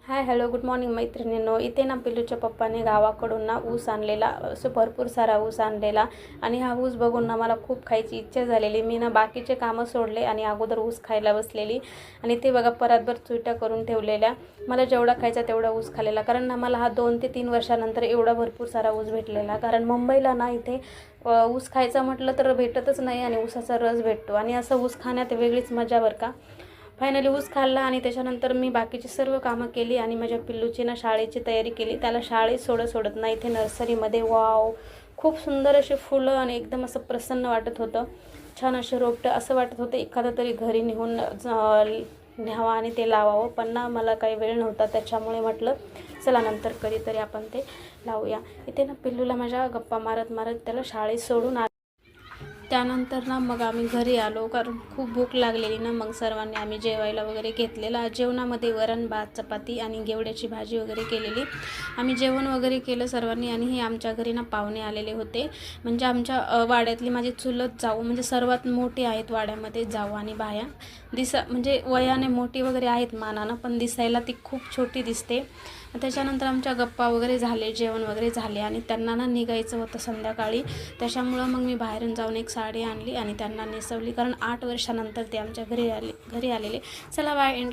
Hi hello good morning मैत्रिणींनो. इथे ना पिल्लूच्या पप्पाने गावाकडून ना ऊस आणलेला, असं भरपूर सारा ऊस आणलेला आणि हा ऊस बघून ना मला खूप खायची इच्छा झालेली. मी ना बाकीचे कामं सोडले आणि अगोदर ऊस खायला बसलेली आणि ते बघा परतभर चुट्या करून ठेवलेल्या. मला जेवढा खायचा तेवढा ऊस खाल्लेला, कारण ना मला हा 2 ते 3 वर्षानंतर एवढा भरपूर सारा ऊस भेटलेला. कारण मुंबईला ना इथे ऊस खायचा म्हटलं तर भेटतच नाही आणि ऊसाचा रस भेटतो आणि असं ऊस खाण्यात वेगळीच मजा बरं का. फायनली ऊस खाल्ला आणि त्याच्यानंतर मी बाकीची सर्व कामं केली आणि माझ्या पिल्लूची ना शाळेची तयारी केली. त्याला शाळेत सोडत नाही. इथे नर्सरीमध्ये वाव खूप सुंदर असे फुलं आणि एकदम असं प्रसन्न वाटत होतं. छान असे रोपटं, असं वाटत होतं एखादं तरी घरी नेऊन न्यावं आणि ते लावावं, पण ना मला काही वेळ नव्हता. त्याच्यामुळे म्हटलं चला नंतर कधीतरी आपण ते लावूया. इथे ना पिल्लूला माझ्या गप्पा मारत त्याला शाळेत सोडून त्यानंतर ना मग आम्ही घरी आलो, कारण खूप भूक लागलेली ना. मग सर्वांनी आम्ही जेवायला वगैरे घेतलेला. जेवणामध्ये वरण भात चपाती आणि घेवड्याची भाजी वगैरे केलेली. आम्ही जेवण वगैरे केलं सर्वांनी आणि हे आमच्या घरी ना पाहुणे आलेले होते. म्हणजे आमच्या वाड्यातली माझी चुलत जाऊ, म्हणजे सर्वात मोठी आहेत वाड्यामध्ये जाऊ आणि बाया. म्हणजे वयाने मोठी वगैरे आहेत मानानं, पण दिसायला ती खूप छोटी दिसते. त्याच्यानंतर आमच्या गप्पा वगैरे झाले, जेवण वगैरे झाले आणि त्यांना ना निघायचं होतं संध्याकाळी. त्याच्यामुळं मग मी बाहेरून जाऊन एक साडी आणली आणि त्यांना नेसवली, कारण 8 वर्षानंतर ते आमच्या घरी आलेले. चला बाय एंड